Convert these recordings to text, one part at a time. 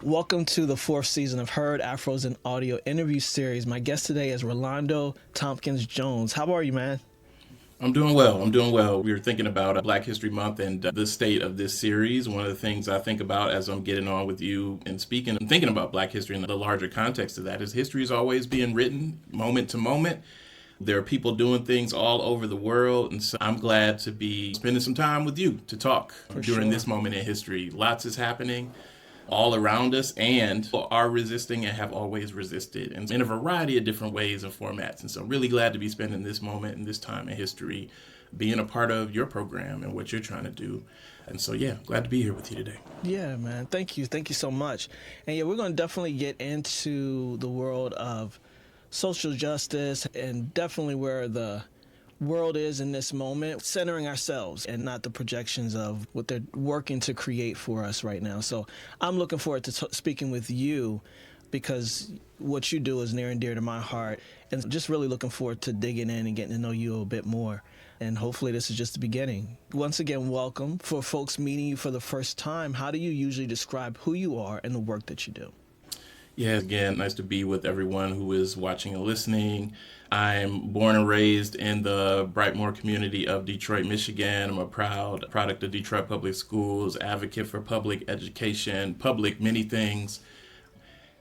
Welcome to the fourth season of Heard Afros Audio Interview Series. My guest today is Relando Tompkins Jones. How are you, man? I'm doing well. We were thinking about Black History Month and the state of this series. One of the things I think about as I'm getting on with you and speaking and thinking about Black history and the larger context of that is history is always being written moment to moment. There are people doing things all over the world, and so I'm glad to be spending some time with you to talk during this moment in history. Lots is happening all around us and are resisting and have always resisted and in a variety of different ways and formats. And so really glad to be spending this moment and this time in history being a part of your program and what you're trying to do. And so, glad to be here with you today. Yeah, man. Thank you. Thank you so much. And we're going to definitely get into the world of social justice and definitely where the world is in this moment, centering ourselves and not the projections of what they're working to create for us right now. So I'm looking forward to speaking with you because what you do is near and dear to my heart, and just really looking forward to digging in and getting to know you a bit more. And hopefully this is just the beginning. Once again, welcome. For folks meeting you for the first time, how do you usually describe who you are and the work that you do? Yeah, again, nice to be with everyone who is watching and listening. I'm born and raised in the Brightmoor community of Detroit, Michigan. I'm a proud product of Detroit Public Schools, advocate for public education, public many things.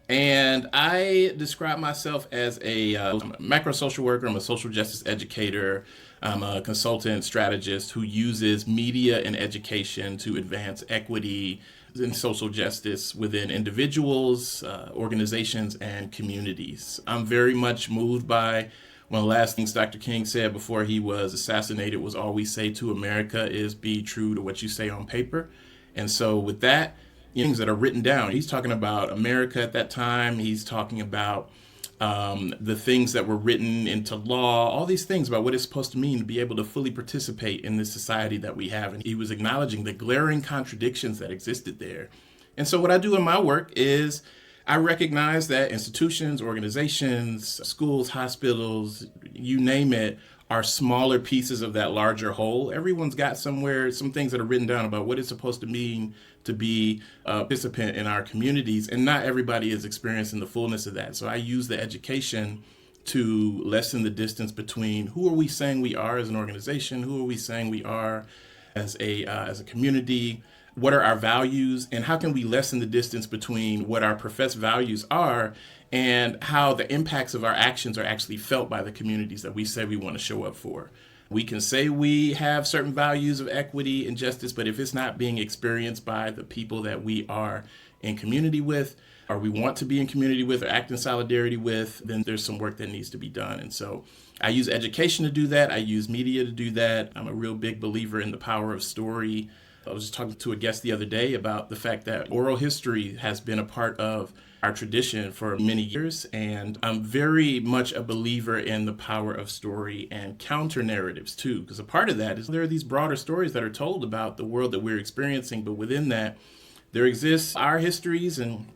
And I describe myself as a macro social worker. I'm a social justice educator. I'm a consultant strategist who uses media and education to advance equity and social justice within individuals, organizations, and communities. I'm very much moved by one of the last things Dr. King said before he was assassinated was all we say to America is be true to what you say on paper. And so with that, things that are written down, he's talking about America at that time. He's talking about the things that were written into law, all these things about what it's supposed to mean to be able to fully participate in this society that we have. And he was acknowledging the glaring contradictions that existed there. And so what I do in my work is I recognize that institutions, organizations, schools, hospitals, you name it, are smaller pieces of that larger whole. Everyone's got somewhere some things that are written down about what it's supposed to mean to be a participant in our communities, and not everybody is experiencing the fullness of that. So I use the education to lessen the distance between who are we saying we are as an organization, who are we saying we are as a community, what are our values, and how can we lessen the distance between what our professed values are and how the impacts of our actions are actually felt by the communities that we say we want to show up for. We can say we have certain values of equity and justice, but if it's not being experienced by the people that we are in community with, or we want to be in community with, or act in solidarity with, then there's some work that needs to be done. And so I use education to do that. I use media to do that. I'm a real big believer in the power of story. I was just talking to a guest the other day about the fact that oral history has been a part of our tradition for many years, and I'm very much a believer in the power of story and counter narratives too, because a part of that is there are these broader stories that are told about the world that we're experiencing, but within that there exists our histories and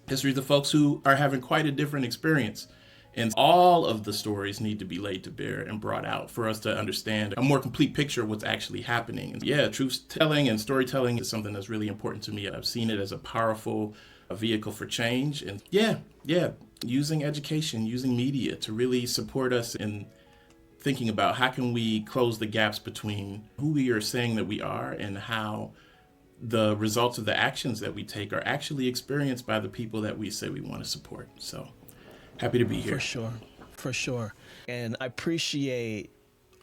histories of folks who are having quite a different experience. And all of the stories need to be laid to bear and brought out for us to understand a more complete picture of what's actually happening. And truth telling and storytelling is something that's really important to me. I've seen it as a powerful vehicle for change. And using education, using media to really support us in thinking about how can we close the gaps between who we are saying that we are and how the results of the actions that we take are actually experienced by the people that we say we want to support. So happy to be here. For sure. And I appreciate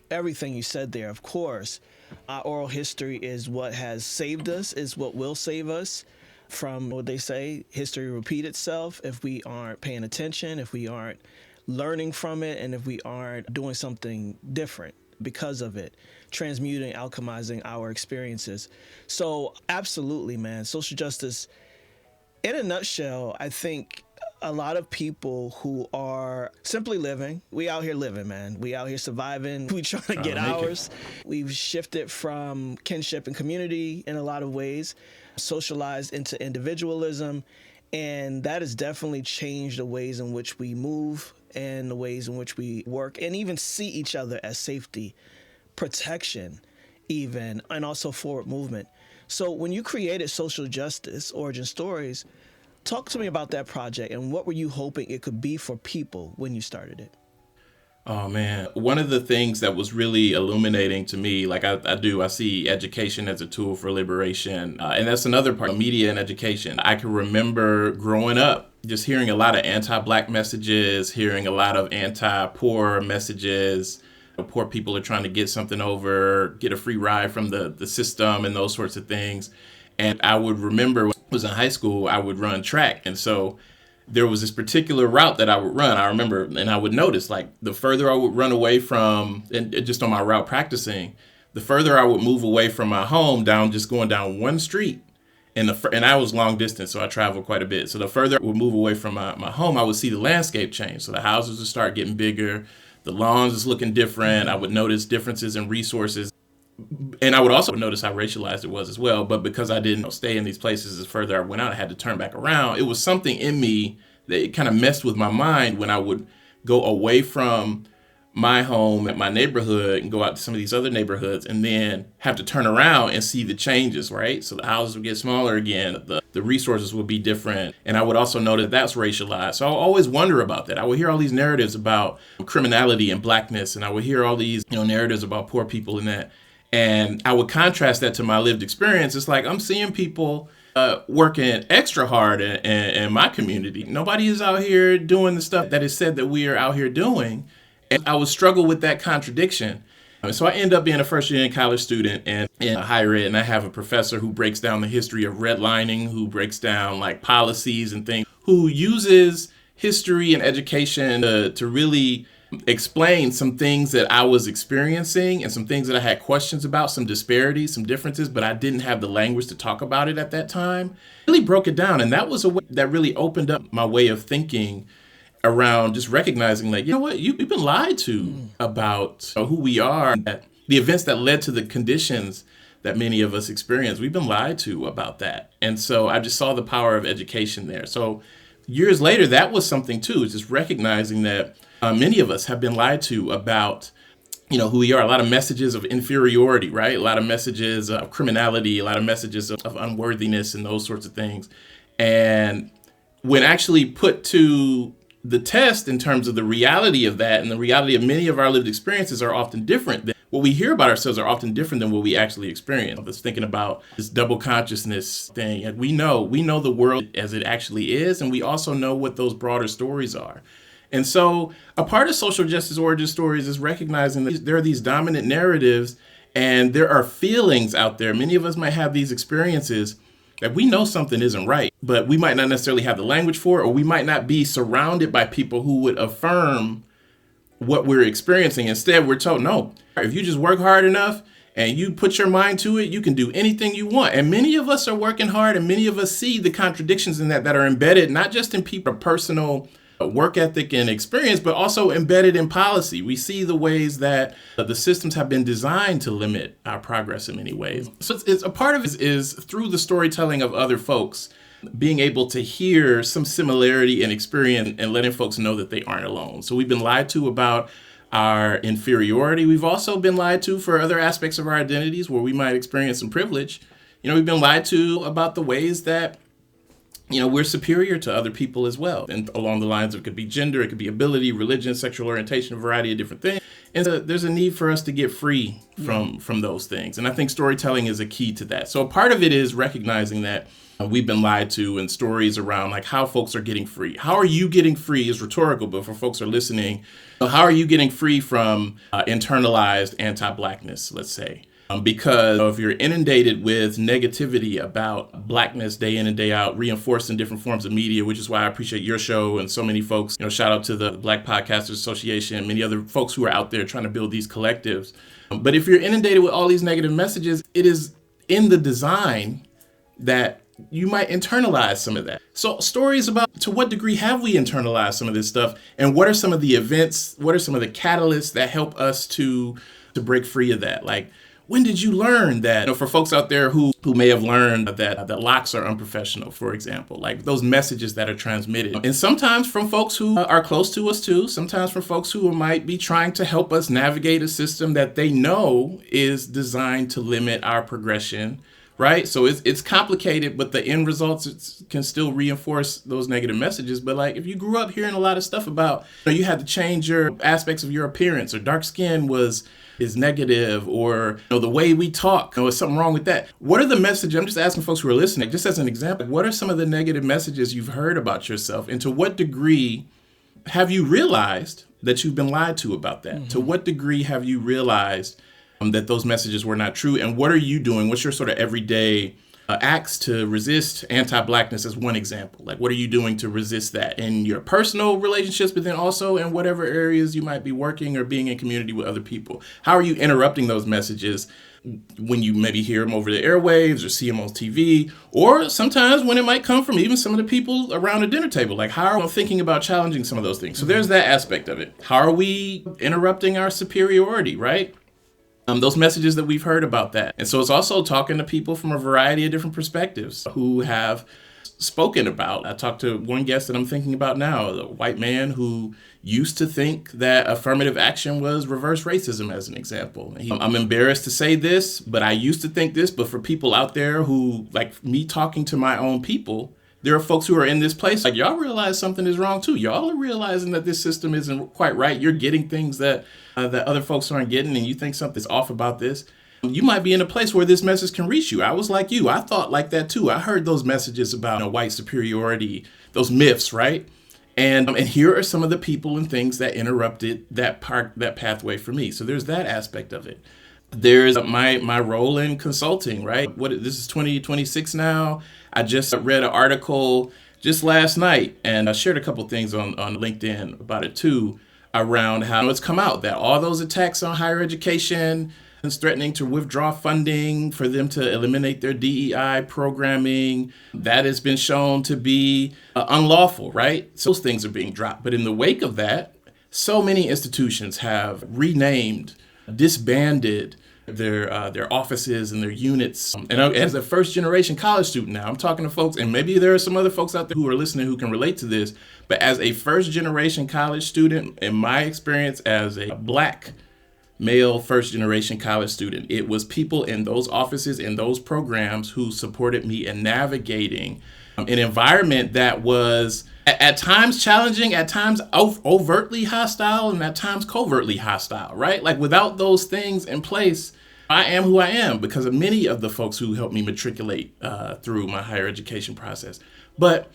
everything you said there. Of course, our oral history is what has saved us, is what will save us from what they say, history repeat itself if we aren't paying attention, if we aren't learning from it, and if we aren't doing something different because of it, transmuting, alchemizing our experiences. So absolutely, man, social justice, in a nutshell, I think a lot of people who are simply living, we out here living, man. We out here surviving. We trying to get ours. We've shifted from kinship and community in a lot of ways, socialized into individualism, and that has definitely changed the ways in which we move and the ways in which we work and even see each other as safety, protection, even, and also forward movement. So when you created Social Justice Origin Stories, Talk to me about that project and what were you hoping it could be for people when you started it? Oh man, one of the things that was really illuminating to me, like I see education as a tool for liberation. And that's another part of media and education. I can remember growing up, just hearing a lot of anti-Black messages, hearing a lot of anti-poor messages. Poor people are trying to get something over, get a free ride from the system and those sorts of things. And I would remember when I was in high school, I would run track. And so there was this particular route that I would run. I remember, and I would notice, like, the further I would run away from, and just on my route practicing, the further I would move away from my home just going down one street. And I was long distance, so I traveled quite a bit. So the further I would move away from my home, I would see the landscape change. So the houses would start getting bigger. The lawns is looking different. I would notice differences in resources. And I would also notice how racialized it was as well. But because I didn't stay in these places, as further I went out, I had to turn back around. It was something in me that it kind of messed with my mind when I would go away from my home at my neighborhood and go out to some of these other neighborhoods and then have to turn around and see the changes, right? So the houses would get smaller again, the resources would be different. And I would also know that that's racialized. So I always wonder about that. I would hear all these narratives about criminality and Blackness, and I would hear all these narratives about poor people and that. And I would contrast that to my lived experience. It's like I'm seeing people working extra hard in my community. Nobody is out here doing the stuff that is said that we are out here doing. And I would struggle with that contradiction. So I end up being a first year college student and in higher ed, and I have a professor who breaks down the history of redlining, who breaks down like policies and things, who uses history and education to really explain some things that I was experiencing and some things that I had questions about, some disparities, some differences, but I didn't have the language to talk about it at that time. Really broke it down. And that was a way that really opened up my way of thinking around just recognizing, like, you know what, you've been lied to about who we are, that the events that led to the conditions that many of us experience. We've been lied to about that. And so I just saw the power of education there. So years later, that was something too, just recognizing that many of us have been lied to about, who we are. A lot of messages of inferiority, right? A lot of messages of criminality, a lot of messages of unworthiness and those sorts of things. And when actually put to the test in terms of the reality of that, and the reality of many of our lived experiences are often different. What we hear about ourselves are often different than what we actually experience. I was thinking about this double consciousness thing. And we know the world as it actually is, and we also know what those broader stories are. And so a part of social justice origin stories is recognizing that there are these dominant narratives and there are feelings out there. Many of us might have these experiences that we know something isn't right, but we might not necessarily have the language for it, or we might not be surrounded by people who would affirm what we're experiencing. Instead, we're told, no, if you just work hard enough and you put your mind to it, you can do anything you want. And many of us are working hard, and many of us see the contradictions in that are embedded, not just in people's personal work ethic and experience, but also embedded in policy. We see the ways that the systems have been designed to limit our progress in many ways. So it's a part of it is through the storytelling of other folks, being able to hear some similarity in experience and letting folks know that they aren't alone. So we've been lied to about our inferiority. We've also been lied to for other aspects of our identities where we might experience some privilege. We've been lied to about the ways that we're superior to other people as well. And along the lines of, it could be gender, it could be ability, religion, sexual orientation, a variety of different things. And so there's a need for us to get free from those things. And I think storytelling is a key to that. So a part of it is recognizing that we've been lied to, and stories around like how folks are getting free. How are you getting free is rhetorical, but for folks who are listening, how are you getting free from internalized anti-Blackness, let's say? Because if you're inundated with negativity about Blackness day in and day out, reinforced in different forms of media, which is why I appreciate your show and so many folks. Shout out to the Black Podcasters Association and many other folks who are out there trying to build these collectives. But if you're inundated with all these negative messages, it is in the design that you might internalize some of that. So stories about to what degree have we internalized some of this stuff, and what are some of the events, what are some of the catalysts that help us to break free of that? Like, when did you learn that? For folks out there who may have learned that locks are unprofessional, for example, like those messages that are transmitted. And sometimes from folks who are close to us too, sometimes from folks who might be trying to help us navigate a system that they know is designed to limit our progression right? So it's complicated, but the end results can still reinforce those negative messages. But like, if you grew up hearing a lot of stuff about, you had to change your aspects of your appearance, or dark skin is negative, or the way we talk, is something wrong with that. What are the messages? I'm just asking folks who are listening, just as an example, what are some of the negative messages you've heard about yourself, and to what degree have you realized that you've been lied to about that? Mm-hmm. To what degree have you realized that those messages were not true? And what are you doing? What's your sort of everyday acts to resist anti-Blackness, as one example? Like, what are you doing to resist that in your personal relationships, but then also in whatever areas you might be working or being in community with other people? How are you interrupting those messages when you maybe hear them over the airwaves or see them on TV, or sometimes when it might come from even some of the people around a dinner table? Like, how are we thinking about challenging some of those things? So there's that aspect of it. How are we interrupting our superiority, right? Those messages that we've heard about that. And so it's also talking to people from a variety of different perspectives who have spoken about. I talked to one guest that I'm thinking about now, a white man who used to think that affirmative action was reverse racism, as an example. I'm embarrassed to say this, but I used to think this. But for people out there who, like me talking to my own people, there are folks who are in this place, like, y'all realize something is wrong too. Y'all are realizing that this system isn't quite right. You're getting things that other folks aren't getting, and you think something's off about this. You might be in a place where this message can reach you. I was like you. I thought like that too. I heard those messages about white superiority, those myths, right? And here are some of the people and things that interrupted that pathway for me. So there's that aspect of it. There's my role in consulting, right? This is 2026 now. I just read an article just last night, and I shared a couple things on LinkedIn about it too, around how it's come out that all those attacks on higher education and threatening to withdraw funding for them to eliminate their DEI programming, that has been shown to be unlawful, right? So those things are being dropped. But in the wake of that, so many institutions have renamed, disbanded their offices and their units. And as a first generation college student now, I'm talking to folks, and maybe there are some other folks out there who are listening who can relate to this, but as a first generation college student, in my experience as a Black male first generation college student, it was people in those offices, in those programs, who supported me in navigating an environment that was at times challenging, at times overtly hostile, and at times covertly hostile, right? Like, without those things in place, I am who I am because of many of the folks who helped me matriculate through my higher education process. But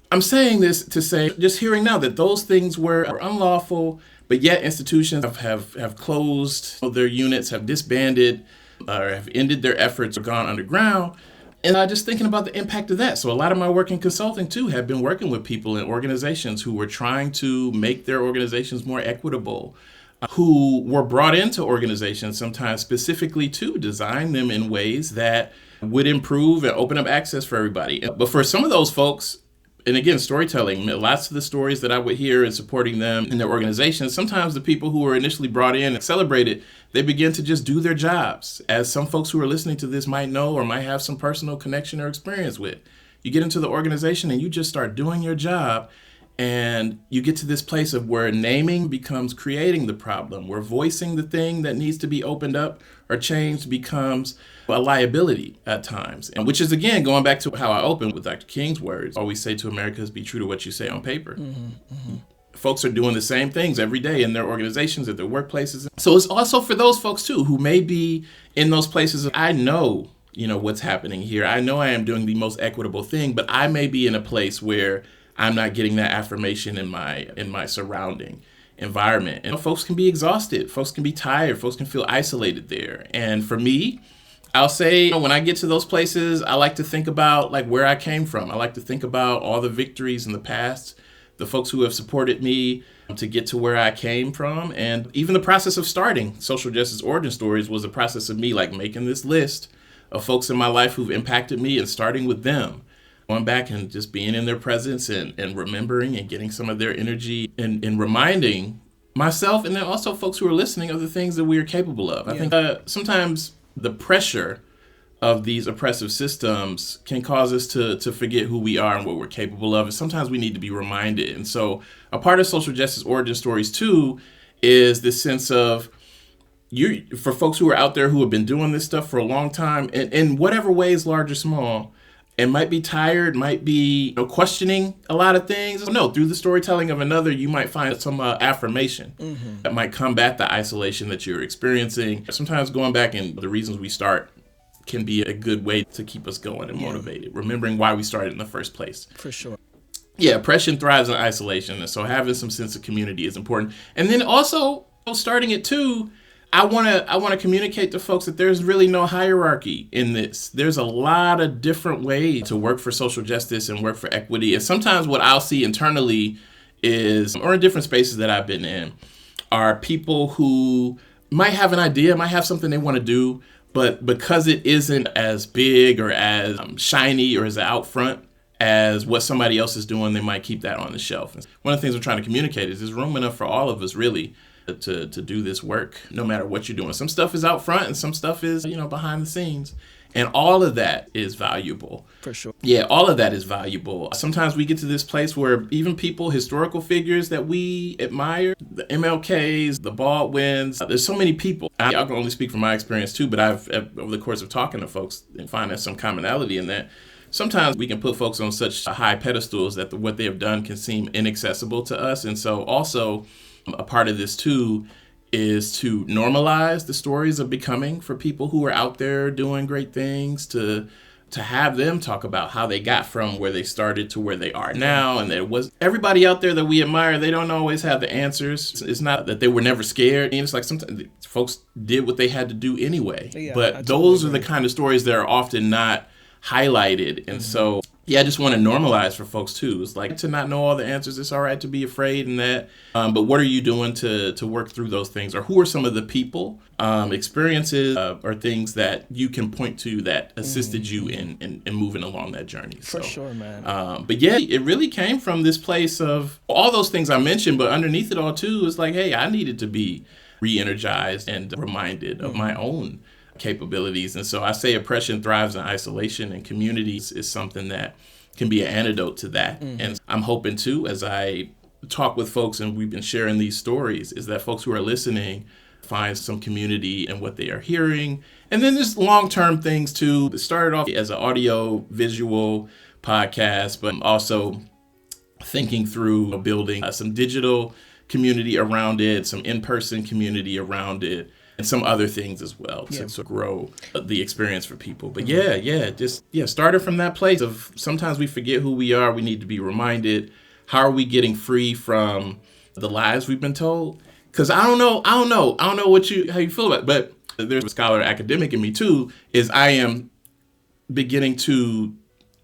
I'm saying this to say, just hearing now that those things were unlawful, but yet institutions have closed their units, have disbanded, or have ended their efforts or gone underground. And I'm just thinking about the impact of that. So a lot of my work in consulting too have been working with people in organizations who were trying to make their organizations more equitable, who were brought into organizations sometimes specifically to design them in ways that would improve and open up access for everybody. But for some of those folks, and again, storytelling, lots of the stories that I would hear in supporting them in their organizations, sometimes the people who were initially brought in and celebrated, they begin to just do their jobs. As some folks who are listening to this might know or might have some personal connection or experience with. You get into the organization and you just start doing your job, and you get to this place of where naming becomes creating the problem, where voicing the thing that needs to be opened up or changed becomes a liability at times. And which is, again, going back to how I opened with Dr. King's words, always say to Americans, be true to what you say on paper. Mm-hmm, mm-hmm. Folks are doing the same things every day in their organizations, at their workplaces. So it's also for those folks too, who may be in those places. I know, what's happening here. I know I am doing the most equitable thing, but I may be in a place where I'm not getting that affirmation in my surrounding environment. And folks can be exhausted. Folks can be tired. Folks can feel isolated there. And for me, I'll say, when I get to those places, I like to think about like where I came from. I like to think about all the victories in the past, the folks who have supported me to get to where I came from. And even the process of starting Social Justice Origin Stories was a process of me like making this list of folks in my life who've impacted me and starting with them. Going back and just being in their presence and remembering and getting some of their energy and reminding myself, and then also folks who are listening, of the things that we are capable of. I think sometimes the pressure of these oppressive systems can cause us to forget who we are and what we're capable of. And sometimes we need to be reminded. And so a part of Social Justice Origin Stories too is this sense of, for folks who are out there who have been doing this stuff for a long time, in whatever ways, large or small, and might be tired, might be questioning a lot of things. No, through the storytelling of another, you might find some affirmation that might combat the isolation that you're experiencing. Sometimes going back and the reasons we start can be a good way to keep us going and motivated, remembering why we started in the first place. For sure. Yeah, oppression thrives in isolation, and so having some sense of community is important. And then also starting it too, I want to communicate to folks that there's really no hierarchy in this. There's a lot of different ways to work for social justice and work for equity. And sometimes what I'll see internally is, or in different spaces that I've been in, are people who might have an idea, might have something they want to do, but because it isn't as big or as shiny or as out front as what somebody else is doing, they might keep that on the shelf. And one of the things we're trying to communicate is there's room enough for all of us really to do this work, no matter what you're doing. Some stuff is out front and some stuff is, behind the scenes. And all of that is valuable. For sure. Yeah, all of that is valuable. Sometimes we get to this place where even people, historical figures that we admire, the MLKs, the Baldwins, there's so many people. I can only speak from my experience too, but I've, over the course of talking to folks, and find there's some commonality in that. Sometimes we can put folks on such high pedestals that what they have done can seem inaccessible to us. And so also a part of this too is to normalize the stories of becoming for people who are out there doing great things, to have them talk about how they got from where they started to where they are now. And there was everybody out there that we admire, they don't always have the answers. It's not that they were never scared. And it's like sometimes folks did what they had to do anyway. Yeah, but those are the kind of stories that are often not highlighted. And so, I just want to normalize for folks too. It's like to not know all the answers. It's all right to be afraid and that. But what are you doing to work through those things? Or who are some of the people, experiences, or things that you can point to that assisted you in moving along that journey? For sure, man. But yeah, it really came from this place of all those things I mentioned, but underneath it all too is like, hey, I needed to be re-energized and reminded of my own capabilities. And so I say oppression thrives in isolation, and communities is something that can be an antidote to that. And I'm hoping too, as I talk with folks and we've been sharing these stories, is that folks who are listening find some community in what they are hearing. And then there's long-term things too. It started off as an audio visual podcast, but also thinking through building some digital community around it, some in-person community around it, and some other things as well to grow the experience for people. But started from that place of sometimes we forget who we are. We need to be reminded. How are we getting free from the lies we've been told? Because I don't know how you feel about it, but there's a scholar academic in me too, is I am beginning to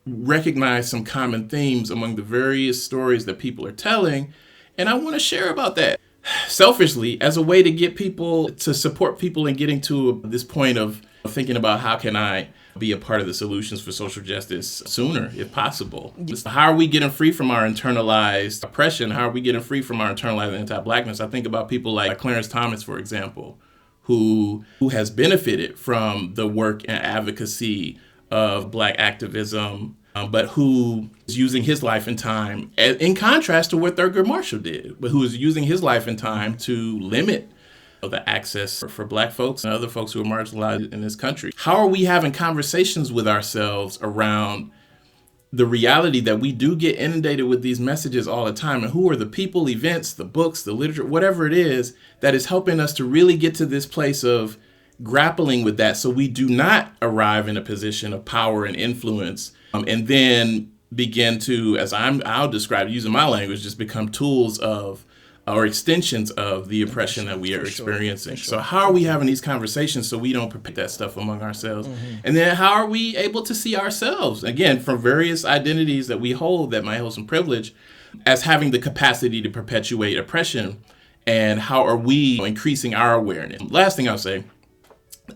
recognize some common themes among the various stories that people are telling. And I want to share about that. Selfishly, as a way to get people, to support people in getting to this point of thinking about how can I be a part of the solutions for social justice sooner, if possible. How are we getting free from our internalized oppression? How are we getting free from our internalized anti-Blackness? I think about people like Clarence Thomas, for example, who has benefited from the work and advocacy of Black activism, but who is using his life and time, in contrast to what Thurgood Marshall did, but who is using his life and time to limit the access for Black folks and other folks who are marginalized in this country. How are we having conversations with ourselves around the reality that we do get inundated with these messages all the time? And who are the people, events, the books, the literature, whatever it is, that is helping us to really get to this place of grappling with that so we do not arrive in a position of power and influence and then begin to, as I'll describe it, using my language, just become tools of or extensions of the oppression that we are experiencing. So how are we having these conversations so we don't perpetuate that stuff among ourselves? And then how are we able to see ourselves, again, from various identities that we hold that might hold some privilege, as having the capacity to perpetuate oppression? And how are we increasing our awareness? Last thing I'll say,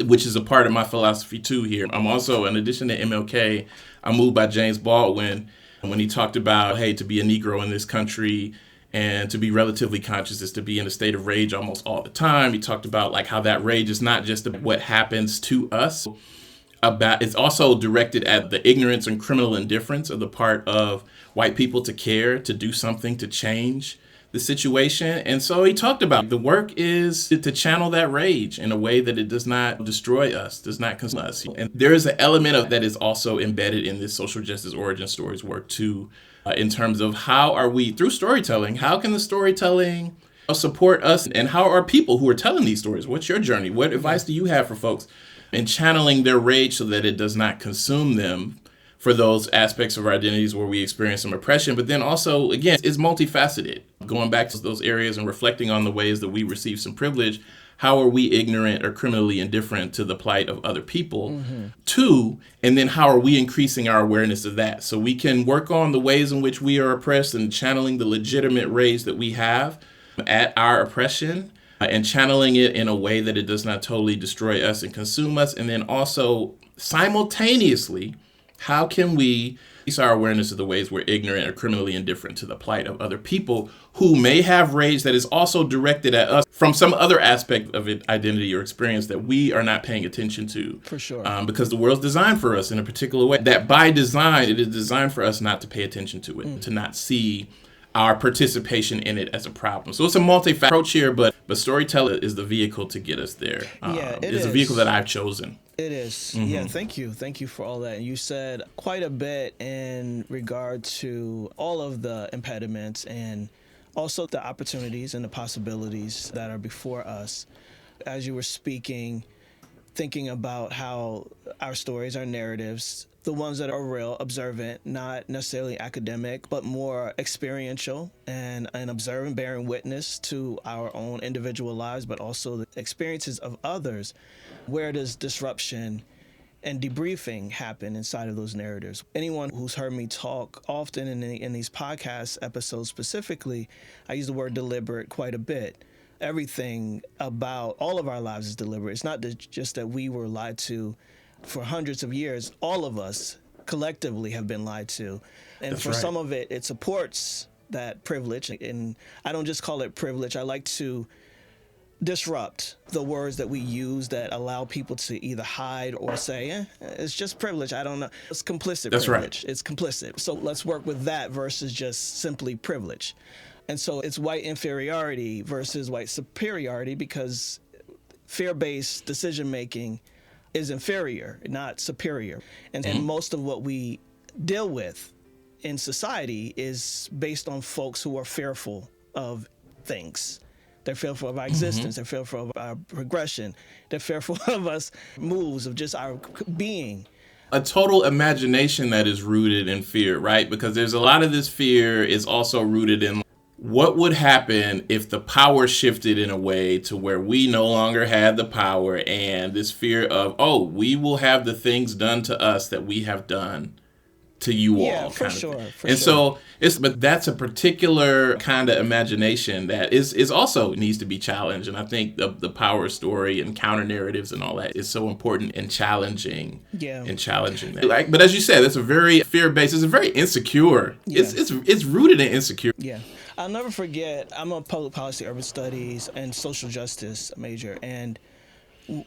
which is a part of my philosophy too here, I'm also, in addition to MLK, I'm moved by James Baldwin when he talked about, hey, to be a Negro in this country and to be relatively conscious is to be in a state of rage almost all the time. He talked about like how that rage is not just what happens to us, it's also directed at the ignorance and criminal indifference of the part of white people to care, to do something, to change the situation. And so he talked about the work is to channel that rage in a way that it does not destroy us, does not consume us. And there is an element of that is also embedded in this social justice origin stories work too, in terms of how are we, through storytelling, how can the storytelling support us, and how are people who are telling these stories? What's your journey? What advice do you have for folks in channeling their rage so that it does not consume them for those aspects of our identities where we experience some oppression? But then also, again, it's multifaceted. Going back to those areas and reflecting on the ways that we receive some privilege, how are we ignorant or criminally indifferent to the plight of other people? Two, and then how are we increasing our awareness of that? So we can work on the ways in which we are oppressed and channeling the legitimate rage that we have at our oppression, and channeling it in a way that it does not totally destroy us and consume us. And then also simultaneously, how can we increase our awareness of the ways we're ignorant or criminally indifferent to the plight of other people who may have rage that is also directed at us from some other aspect of it, identity or experience that we are not paying attention to. For sure. Because the world's designed for us in a particular way, that by design, it is designed for us not to pay attention to it, to not see our participation in it as a problem. So it's a multi-faceted approach here, but storytelling is the vehicle to get us there. It's a vehicle that I've chosen. It is. Yeah, thank you. Thank you for all that. You said quite a bit in regard to all of the impediments and also the opportunities and the possibilities that are before us. As you were speaking, thinking about how our stories, our narratives, the ones that are real, observant, not necessarily academic, but more experiential and observing, bearing witness to our own individual lives, but also the experiences of others. Where does disruption and debriefing happen inside of those narratives? Anyone who's heard me talk often in these podcast episodes specifically, I use the word deliberate quite a bit. Everything about all of our lives is deliberate. It's not just that we were lied to for hundreds of years. All of us collectively have been lied to. And That's for right. some of it, it supports that privilege. And I don't just call it privilege. I like to disrupt the words that we use that allow people to either hide or say, it's just privilege. I don't know. It's complicit That's privilege. right. It's complicit. So let's work with that versus just simply privilege. And so it's white inferiority versus white superiority, because fear-based decision-making is inferior, not superior. And most of what we deal with in society is based on folks who are fearful of things. They're fearful of our existence. They're fearful of our progression. They're fearful of us moves, of just our being. A total imagination that is rooted in fear, right? Because there's a lot of this fear is also rooted in what would happen if the power shifted in a way to where we no longer had the power, and this fear of, we will have the things done to us that we have done to you all. For sure. So but that's a particular kind of imagination that is also needs to be challenged. And I think the power story and counter narratives and all that is so important in challenging that. But as you said, it's a very fear-based, it's a very insecure. Yeah. It's rooted in insecurity. Yeah. I'll never forget, I'm a public policy, urban studies, and social justice major. And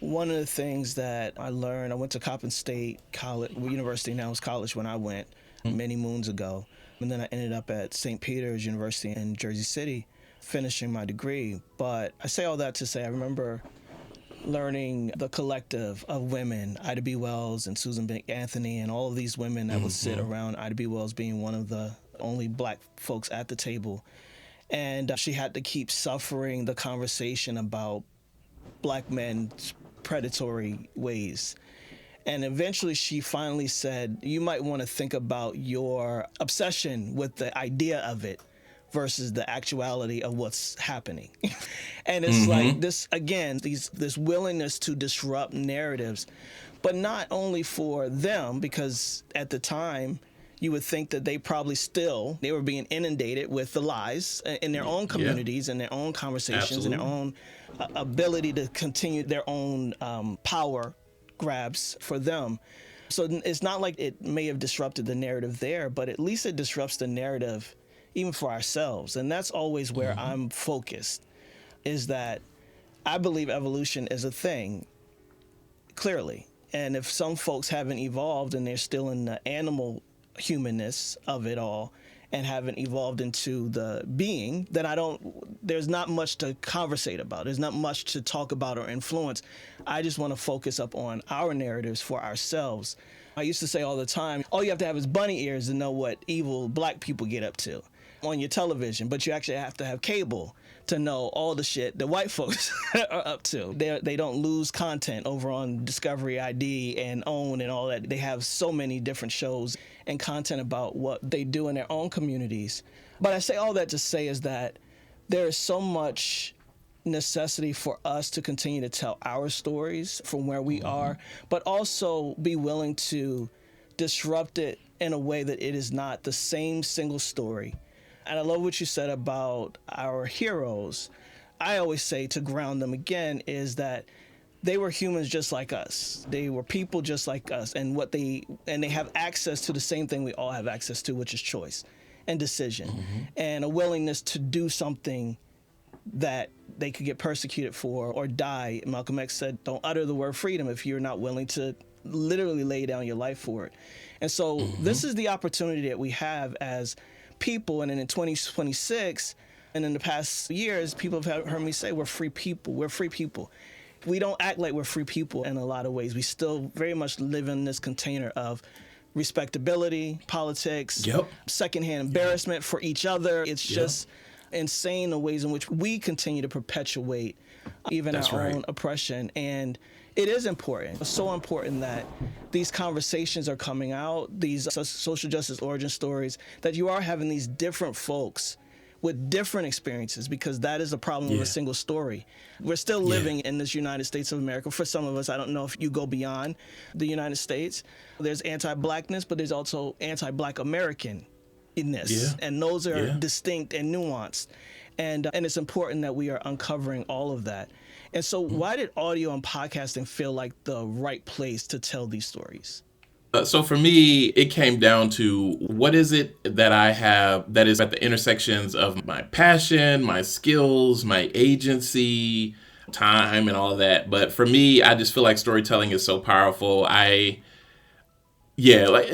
one of the things that I learned, I went to Coppin State College, University, now it's college when I went many moons ago. And then I ended up at St. Peter's University in Jersey City, finishing my degree. But I say all that to say I remember learning the collective of women, Ida B. Wells and Susan B. Anthony, and all of these women that would sit around, Ida B. Wells being one of the only black folks at the table. And she had to keep suffering the conversation about black men's predatory ways. And eventually she finally said, you might want to think about your obsession with the idea of it versus the actuality of what's happening. And it's like this, again, this willingness to disrupt narratives, but not only for them, because at the time, you would think that they were being inundated with the lies in their own communities and their own conversations and their own ability to continue their own power grabs for them. So it's not like it may have disrupted the narrative there, but at least it disrupts the narrative even for ourselves. And that's always where I'm focused, is that I believe evolution is a thing, clearly. And if some folks haven't evolved and they're still in the animal humanness of it all, and haven't evolved into the being, then there's not much to conversate about. There's not much to talk about or influence. I just want to focus up on our narratives for ourselves. I used to say all the time, all you have to have is bunny ears to know what evil black people get up to on your television, but you actually have to have cable to know all the shit that white folks are up to. They don't lose content over on Discovery ID and OWN and all that. They have so many different shows and content about what they do in their own communities. But I say all that to say is that there is so much necessity for us to continue to tell our stories from where we are, but also be willing to disrupt it in a way that it is not the same single story. And I love what you said about our heroes. I always say, to ground them again, is that they were humans just like us. They were people just like us, and they have access to the same thing we all have access to, which is choice and decision, and a willingness to do something that they could get persecuted for or die. Malcolm X said, don't utter the word freedom if you're not willing to literally lay down your life for it. And so this is the opportunity that we have as people. And then in 2026 and in the past years, people have heard me say, we're free people. We're free people. We don't act like we're free people in a lot of ways. We still very much live in this container of respectability, politics, secondhand embarrassment for each other. It's just insane the ways in which we continue to perpetuate even our own oppression. And it is important. It's so important that these conversations are coming out, these social justice origin stories, that you are having these different folks with different experiences, because that is the problem with a single story. We're still living in this United States of America. For some of us, I don't know if you go beyond the United States. There's anti-blackness, but there's also anti-black American-ness. And those are distinct and nuanced. And it's important that we are uncovering all of that. And so why did audio and podcasting feel like the right place to tell these stories? So for me, it came down to what is it that I have that is at the intersections of my passion, my skills, my agency, time, and all of that. But for me, I just feel like storytelling is so powerful. And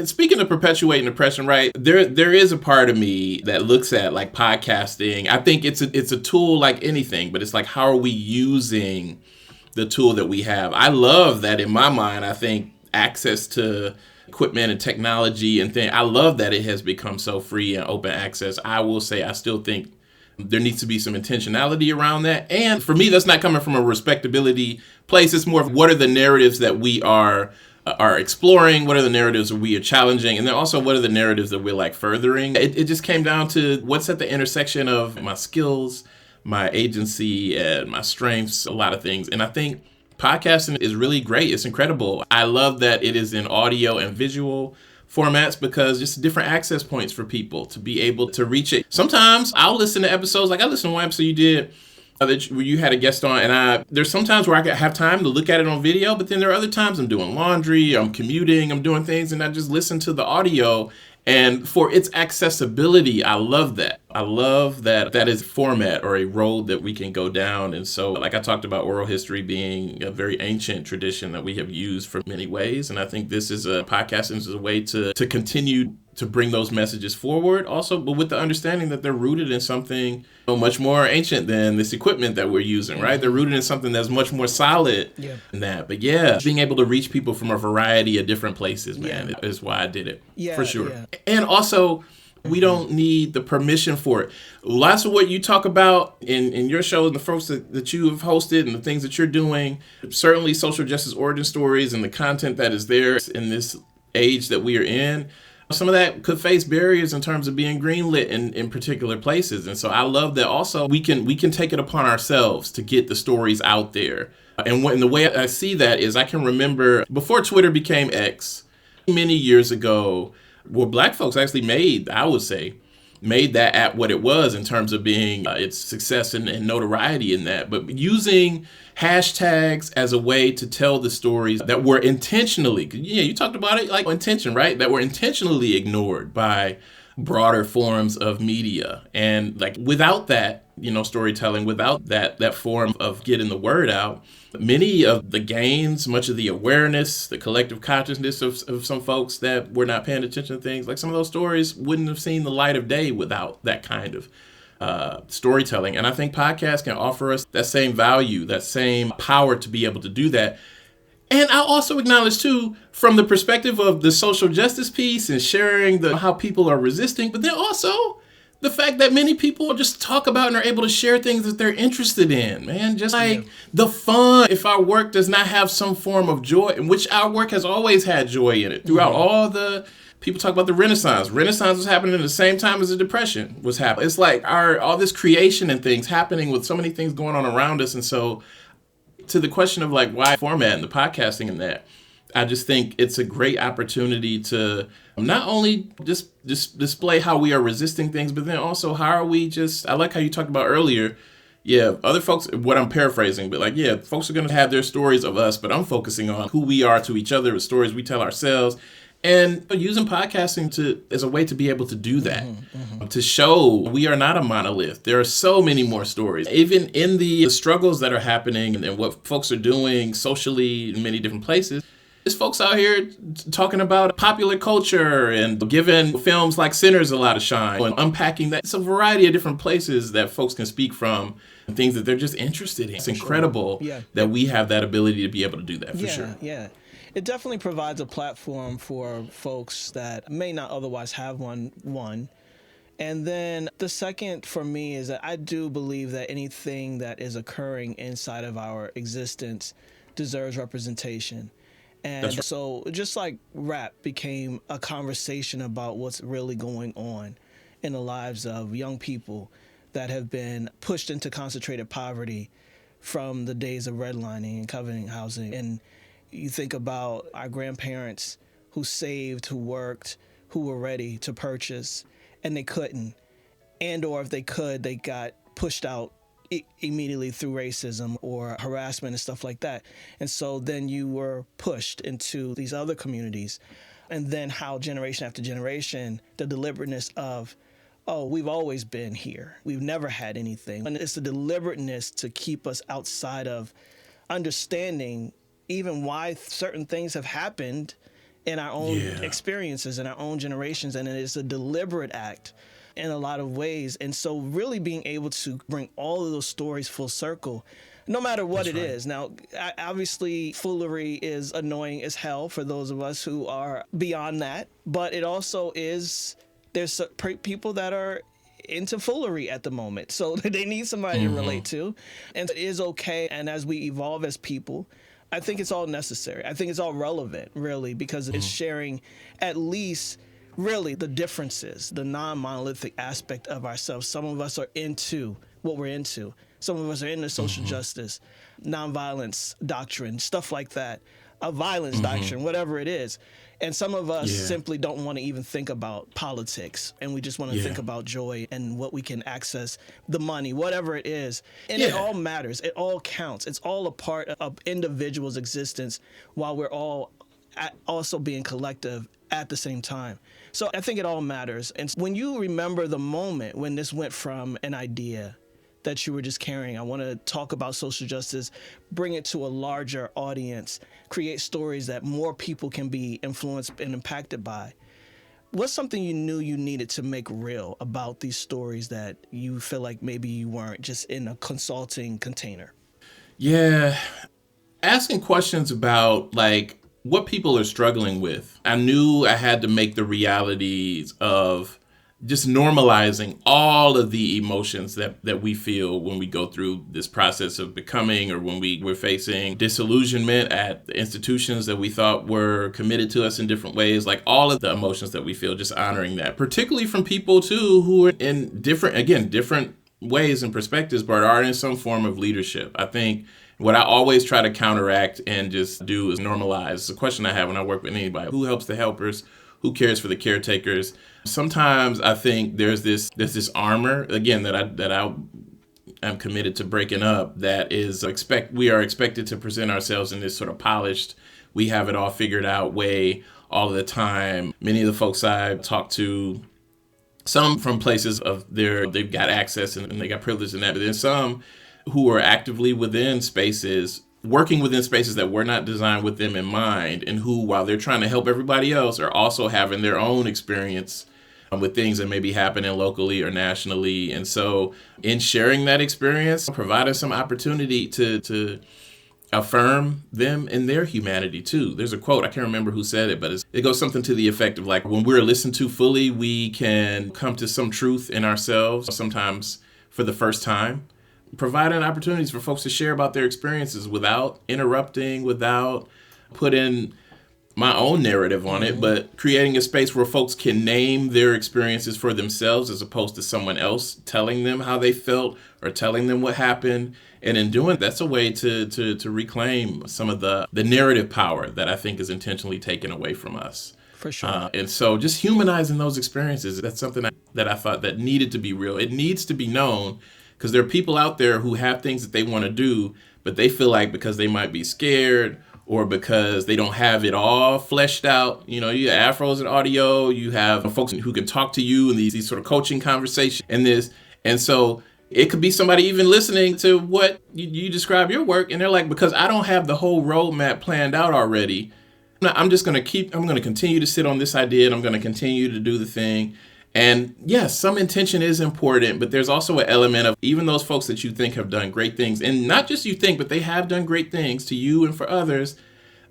speaking of perpetuating oppression, right? There is a part of me that looks at like podcasting. I think it's a tool like anything, but it's like, how are we using the tool that we have? I love that in my mind. I think access to equipment and technology and things, I love that it has become so free and open access. I will say I still think there needs to be some intentionality around that. And for me, that's not coming from a respectability place. It's more of what are the narratives that we are exploring, what are the narratives that we are challenging, and then also what are the narratives that we're like furthering. It just came down to what's at the intersection of my skills, my agency, and my strengths, a lot of things. And I think podcasting is really great. It's incredible. I love that it is in audio and visual formats because just different access points for people to be able to reach it. Sometimes I'll listen to episodes, like I listened to one episode you did that you had a guest on, and there's sometimes where I have time to look at it on video, but then there are other times I'm doing laundry, I'm commuting, I'm doing things, and I just listen to the audio. And for its accessibility, I love that. I love that is a format or a road that we can go down. And so, like I talked about oral history being a very ancient tradition that we have used for many ways. And I think podcasting is a way to continue to bring those messages forward. Also, but with the understanding that they're rooted in something much more ancient than this equipment that we're using, right? They're rooted in something that's much more solid than that. But being able to reach people from a variety of different places, man, is why I did it, for sure. Yeah. And also, we don't need the permission for it. Lots of what you talk about in your show and the folks that you have hosted and the things that you're doing, certainly social justice origin stories and the content that is there in this age that we are in, some of that could face barriers in terms of being greenlit in particular places. And so I love that also we can take it upon ourselves to get the stories out there. And the way I see that is I can remember before Twitter became X, many years ago, well, Black folks actually made that app what it was in terms of being its success and notoriety in that. But using hashtags as a way to tell the stories that were intentionally, you talked about it like intention, right? That were intentionally ignored by broader forms of media. And like without that, storytelling, without that form of getting the word out, many of the gains, much of the awareness, the collective consciousness of some folks that were not paying attention to things, like some of those stories wouldn't have seen the light of day without that kind of storytelling. And I think podcasts can offer us that same value, that same power to be able to do that. And I also acknowledge, too, from the perspective of the social justice piece and sharing how people are resisting, but then also the fact that many people just talk about and are able to share things that they're interested in, man. Just like the fun. If our work does not have some form of joy, in which our work has always had joy in it throughout all the... People talk about the Renaissance. Renaissance was happening at the same time as the Depression was happening. It's like all this creation and things happening with so many things going on around us. And so to the question of like why format and the podcasting and that, I just think it's a great opportunity to not only just display how we are resisting things, but then also how are we I like how you talked about earlier. Yeah, other folks, what I'm paraphrasing, but like, yeah, folks are going to have their stories of us, but I'm focusing on who we are to each other, the stories we tell ourselves. And using podcasting as a way to be able to do that, to show we are not a monolith. There are so many more stories, even in the struggles that are happening and what folks are doing socially in many different places. There's folks out here talking about popular culture and giving films like Sinners a lot of shine and unpacking that. It's a variety of different places that folks can speak from and things that they're just interested in. It's incredible that we have that ability to be able to do that, for sure. Yeah. It definitely provides a platform for folks that may not otherwise have one. And then the second for me is that I do believe that anything that is occurring inside of our existence deserves representation. And That's right. So just like rap became a conversation about what's really going on in the lives of young people that have been pushed into concentrated poverty from the days of redlining and coveting housing. And you think about our grandparents who saved, who worked, who were ready to purchase, and they couldn't. And or if they could, they got pushed out immediately through racism or harassment and stuff like that. And so then you were pushed into these other communities. And then how generation after generation, the deliberateness of, oh, we've always been here. We've never had anything. And it's the deliberateness to keep us outside of understanding even why certain things have happened in our own experiences, in our own generations. And it is a deliberate act in a lot of ways. And so really being able to bring all of those stories full circle, no matter what it is. Now, obviously, foolery is annoying as hell for those of us who are beyond that. But it also is, there's people that are into foolery at the moment. So they need somebody to relate to. And it is okay. And as we evolve as people, I think it's all necessary. I think it's all relevant, really, because it's sharing at least really the differences, the non-monolithic aspect of ourselves. Some of us are into what we're into. Some of us are into social justice, nonviolence doctrine, stuff like that, a violence doctrine, whatever it is. And some of us simply don't want to even think about politics, and we just want to think about joy and what we can access, the money, whatever it is. And it all matters. It all counts. It's all a part of individuals' existence while we're all also being collective at the same time. So I think it all matters. And when you remember the moment when this went from an idea that you were just carrying, I want to talk about social justice, bring it to a larger audience, create stories that more people can be influenced and impacted by. What's something you knew you needed to make real about these stories that you feel like maybe you weren't just in a consulting container? Yeah, asking questions about like what people are struggling with. I knew I had to make the realities of just normalizing all of the emotions that we feel when we go through this process of becoming, or when we're facing disillusionment at the institutions that we thought were committed to us in different ways. Like all of the emotions that we feel, just honoring that, particularly from people too who are in different ways and perspectives, but are in some form of leadership. I think what I always try to counteract and just do is normalize. It's a question I have when I work with anybody. Who helps the helpers? Who cares for the caretakers? Sometimes I think there's this armor, again, that I am committed to breaking up, that is we are expected to present ourselves in this sort of polished, we have it all figured out way all of the time. Many of the folks I talk to Some from places of they've got access and they got privilege in that, but then some who are actively within spaces, working within spaces that were not designed with them in mind, and who, while they're trying to help everybody else, are also having their own experience with things that may be happening locally or nationally. And so in sharing that experience, providing some opportunity to affirm them in their humanity too. There's a quote, I can't remember who said it, but it goes something to the effect of like, when we're listened to fully, we can come to some truth in ourselves, sometimes for the first time. Providing opportunities for folks to share about their experiences without interrupting, without putting my own narrative on it, but creating a space where folks can name their experiences for themselves as opposed to someone else telling them how they felt or telling them what happened. And in doing that's a way to reclaim some of the narrative power that I think is intentionally taken away from us. For sure. And so just humanizing those experiences, that's something that I thought that needed to be real. It needs to be known because there are people out there who have things that they want to do, but they feel like because they might be scared or because they don't have it all fleshed out. You know, you have Afros Audio, you have folks who can talk to you in these sort of coaching conversations and so it could be somebody even listening to what you describe your work, and they're like, because I don't have the whole roadmap planned out already, I'm going to continue to sit on this idea, and I'm going to continue to do the thing. And yes, some intention is important, but there's also an element of even those folks that you think have done great things, and not just you think, but they have done great things to you and for others,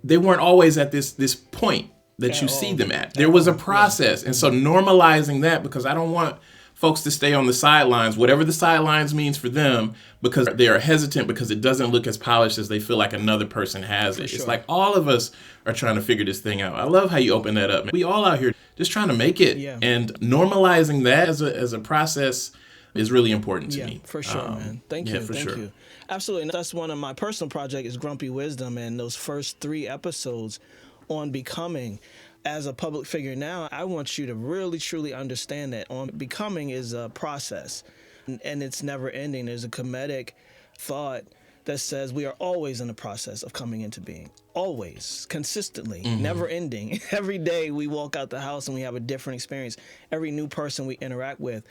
they weren't always at this point that you see them at. There was a process. And so normalizing that, because I don't want folks to stay on the sidelines, whatever the sidelines means for them, because they are hesitant because it doesn't look as polished as they feel like another person has it. It's like all of us are trying to figure this thing out. I love how you open that up. We all out here just trying to make it. Yeah. And normalizing that as a process is really important to me. For sure, man. Thank you. Thank you. Absolutely. And that's one of my personal projects is Grumpy Wisdom, and those first 3 episodes on becoming. As a public figure now, I want you to really, truly understand that on becoming is a process, and it's never ending. There's a comedic thought that says we are always in the process of coming into being. Always, consistently, never ending. Every day we walk out the house and we have a different experience. Every new person we interact with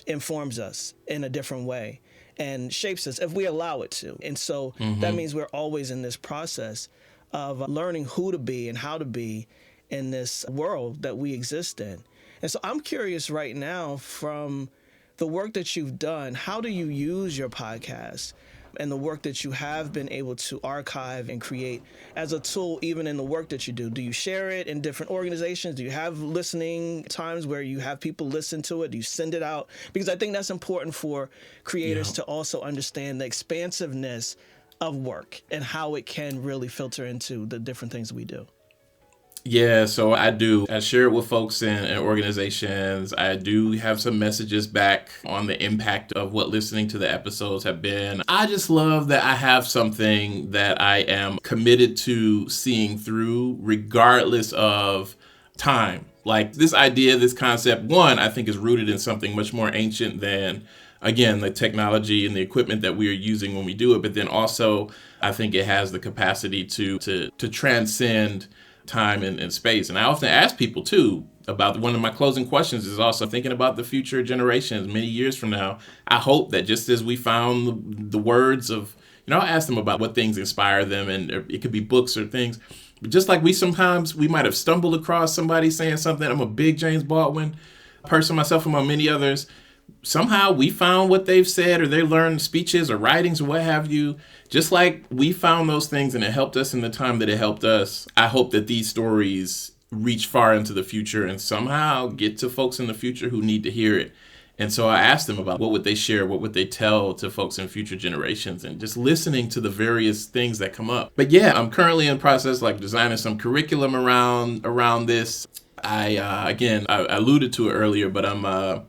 informs us in a different way and shapes us if we allow it to. And so that means we're always in this process of learning who to be and how to be in this world that we exist in. And so I'm curious right now, from the work that you've done, how do you use your podcast and the work that you have been able to archive and create as a tool, even in the work that you do? Do you share it in different organizations? Do you have listening times where you have people listen to it? Do you send it out? Because I think that's important for creators to also understand the expansiveness of work and how it can really filter into the different things we do. Yeah, so I do. I share it with folks in organizations. I do have some messages back on the impact of what listening to the episodes have been. I just love that I have something that I am committed to seeing through regardless of time. Like this idea, this concept, one, I think is rooted in something much more ancient than, again, the technology and the equipment that we are using when we do it. But then also, I think it has the capacity to transcend time and space. And I often ask people too about one of my closing questions is also thinking about the future generations many years from now. I hope that just as we found the words of, I'll ask them about what things inspire them, and it could be books or things. But just like we might have stumbled across somebody saying something. I'm a big James Baldwin person myself, among many others. Somehow we found what they've said, or they learned speeches or writings or what have you. Just like we found those things and it helped us in the time that it helped us, I hope that these stories reach far into the future and somehow get to folks in the future who need to hear it. And so I asked them about what would they share, what would they tell to folks in future generations, and just listening to the various things that come up. But yeah, I'm currently in process like designing some curriculum around this. I alluded to it earlier, but I'm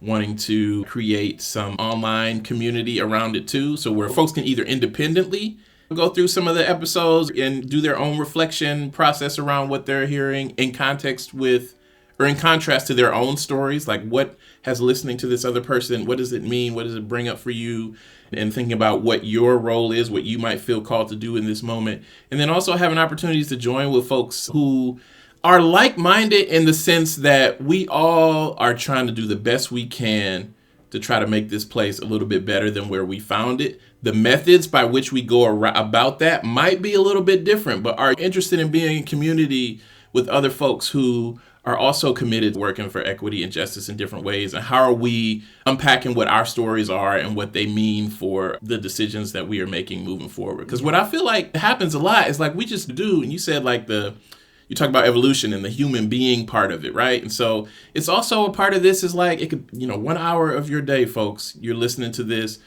wanting to create some online community around it too. So where folks can either independently go through some of the episodes and do their own reflection process around what they're hearing in context with, or in contrast to their own stories, like what has listening to this other person, what does it mean? What does it bring up for you? And thinking about what your role is, what you might feel called to do in this moment. And then also having opportunities to join with folks who are like-minded in the sense that we all are trying to do the best we can to try to make this place a little bit better than where we found it. The methods by which we go about that might be a little bit different, but are interested in being in community with other folks who are also committed to working for equity and justice in different ways. And how are we unpacking what our stories are and what they mean for the decisions that we are making moving forward? Because what I feel like happens a lot is like we just do, and you said like you talk about evolution and the human being part of it, right? And so it's also a part of this is like, it could, 1 hour of your day, folks, you're listening to this,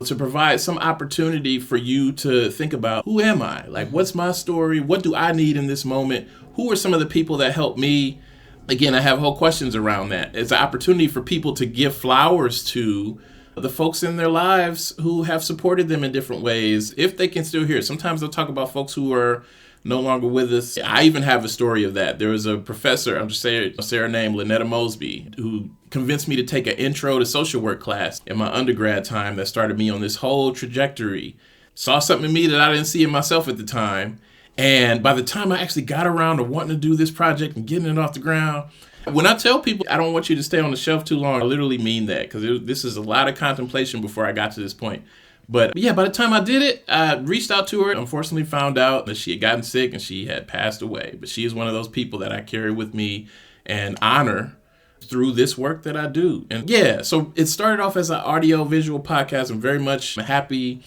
to provide some opportunity for you to think about, who am I? Like, what's my story? What do I need in this moment? Who are some of the people that help me? Again, I have whole questions around that. It's an opportunity for people to give flowers to the folks in their lives who have supported them in different ways, if they can still hear it. Sometimes they'll talk about folks who are no longer with us. I even have a story of that. There was a professor, I'm just saying her name, Lynetta Mosby, who convinced me to take an intro to social work class in my undergrad time that started me on this whole trajectory. Saw something in me that I didn't see in myself at the time. And by the time I actually got around to wanting to do this project and getting it off the ground, when I tell people I don't want you to stay on the shelf too long, I literally mean that, because this is a lot of contemplation before I got to this point. But yeah, by the time I did it, I reached out to her. Unfortunately, found out that she had gotten sick and she had passed away. But she is one of those people that I carry with me and honor through this work that I do. And yeah, so it started off as an audio visual podcast. I'm very much happy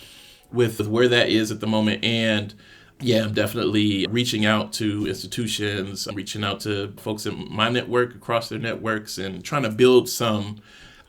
with where that is at the moment. And yeah, I'm definitely reaching out to institutions. I'm reaching out to folks in my network, across their networks, and trying to build some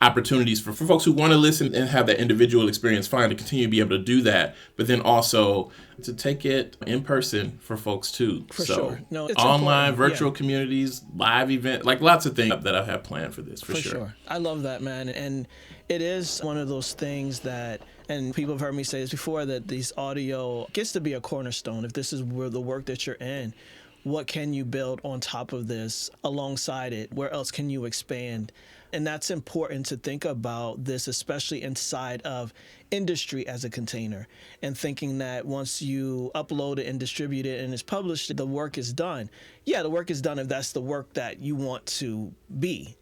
opportunities for folks who want to listen and have that individual experience, fine, to continue to be able to do that, but then also to take it in person for folks too. For so sure. No, it's online, important. virtual communities, live event, like lots of things that I have planned for this, for sure. I love that, man. And it is one of those things that, and people have heard me say this before, that these audio gets to be a cornerstone. If this is where the work that you're in, what can you build on top of this alongside it? Where else can you expand? And that's important to think about this, especially inside of industry as a container, and thinking that once you upload it and distribute it and it's published, the work is done. Yeah, the work is done if that's the work that you want to be.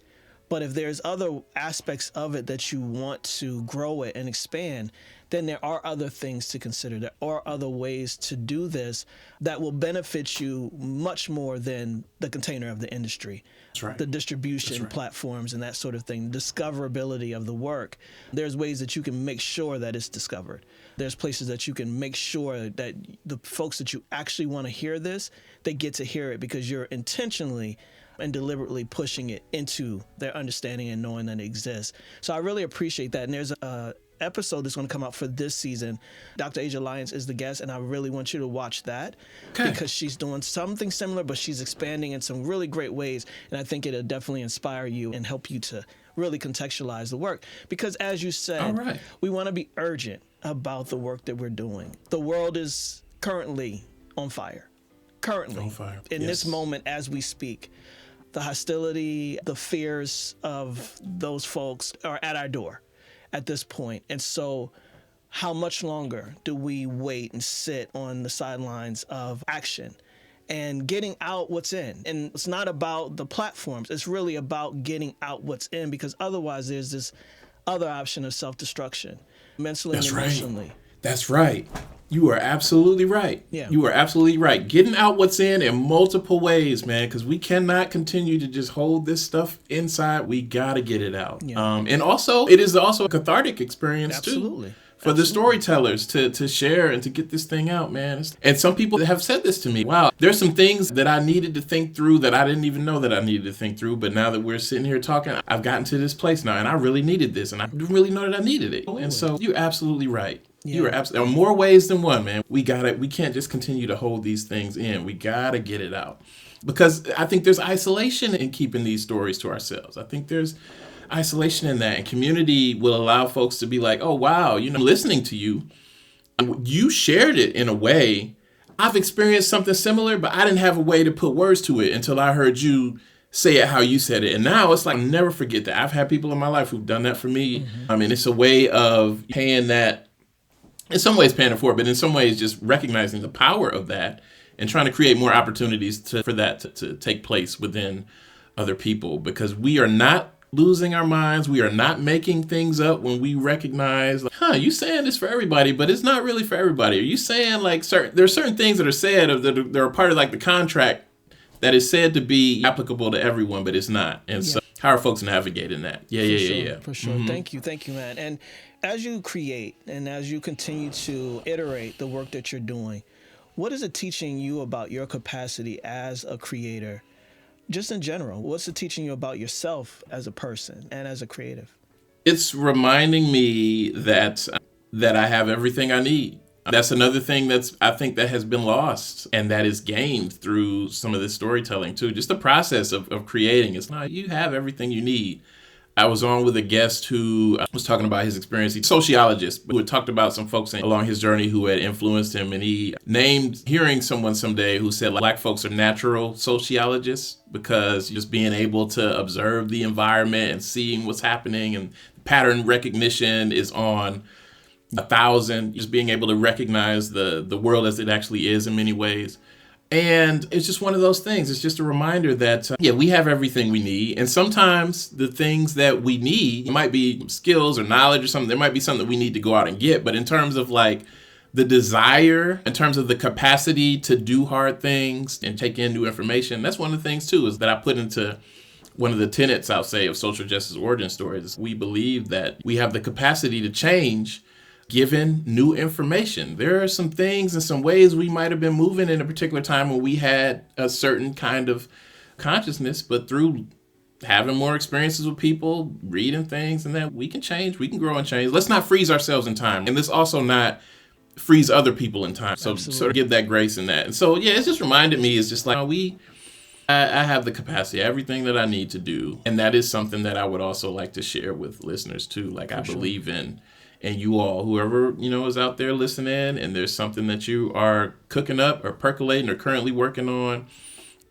But if there's other aspects of it that you want to grow it and expand, then there are other things to consider. There are other ways to do this that will benefit you much more than the container of the industry. That's right. The distribution That's right. platforms and that sort of thing, discoverability of the work. There's ways that you can make sure that it's discovered. There's places that you can make sure that the folks that you actually want to hear this, they get to hear it because you're intentionally and deliberately pushing it into their understanding and knowing that it exists. So I really appreciate that. And there's a episode that's going to come out for this season. Dr. Asia Lyons is the guest, and I really want you to watch that because she's doing something similar, but she's expanding in some really great ways. And I think it'll definitely inspire you and help you to really contextualize the work. Because as you said, we want to be urgent about the work that we're doing. The world is currently on fire. In this moment as we speak. The hostility, the fears of those folks are at our door at this point. And so how much longer do we wait and sit on the sidelines of action and getting out what's in? And it's not about the platforms. It's really about getting out what's in, because otherwise there's this other option of self-destruction, mentally and emotionally. That's right. You are absolutely right. Yeah. You are absolutely right. Getting out what's in multiple ways, man, because we cannot continue to just hold this stuff inside. We got to get it out. Yeah. And also, it is also a cathartic experience, Absolutely. too. For the storytellers to share and to get this thing out, man. And some people have said this to me. Wow, there's some things that I needed to think through that I didn't even know that I needed to think through. But now that we're sitting here talking, I've gotten to this place now, and I really needed this. And I didn't really know that I needed it. And so you're absolutely right. Yeah. You are absolutely, in more ways than one, man. We can't just continue to hold these things in. We got to get it out. Because I think there's isolation in keeping these stories to ourselves. I think there's isolation in that, and community will allow folks to be like, oh wow, listening to you shared it in a way. I've experienced something similar, but I didn't have a way to put words to it until I heard you say it how you said it. And now it's like, never forget that. I've had people in my life who've done that for me. Mm-hmm. I mean, it's a way of paying that, in some ways paying it forward, but in some ways just recognizing the power of that and trying to create more opportunities for that to take place within other people, because we are not losing our minds. We are not making things up when we recognize, like, you saying this for everybody, but it's not really for everybody. Are you saying like there's certain things that are said that are part of like the contract that is said to be applicable to everyone, but it's not. And so how are folks navigating that? For sure. Thank you, man. And as you create and as you continue to iterate the work that you're doing, what is it teaching you about your capacity as a creator? Just in general, what's it teaching you about yourself as a person and as a creative? It's reminding me that I have everything I need. That's another thing I think that has been lost, and that is gained through some of this storytelling too. Just the process of creating. It's not, you have everything you need. I was on with a guest who was talking about his experience. He's a sociologist who had talked about some folks along his journey who had influenced him. And he named hearing someone someday who said, like, Black folks are natural sociologists, because just being able to observe the environment and seeing what's happening, and pattern recognition is on 1,000, just being able to recognize the world as it actually is in many ways. And it's just one of those things. It's just a reminder that, we have everything we need. And sometimes the things that we need might be skills or knowledge or something. There might be something that we need to go out and get. But in terms of like the desire, in terms of the capacity to do hard things and take in new information, that's one of the things too, is that I put into one of the tenets, I'll say, of social justice origin stories. We believe that we have the capacity to change given new information. There are some things and some ways we might have been moving in a particular time when we had a certain kind of consciousness, but through having more experiences with people, reading things, and that we can change, we can grow and change. Let's not freeze ourselves in time. And let's also not freeze other people in time. So Absolutely. sort of give that grace in that. And so, it's just reminded me, it's just like, I have the capacity, everything that I need to do. And that is something that I would also like to share with listeners too. Like, I believe in you all, whoever, is out there listening, and there's something that you are cooking up or percolating or currently working on,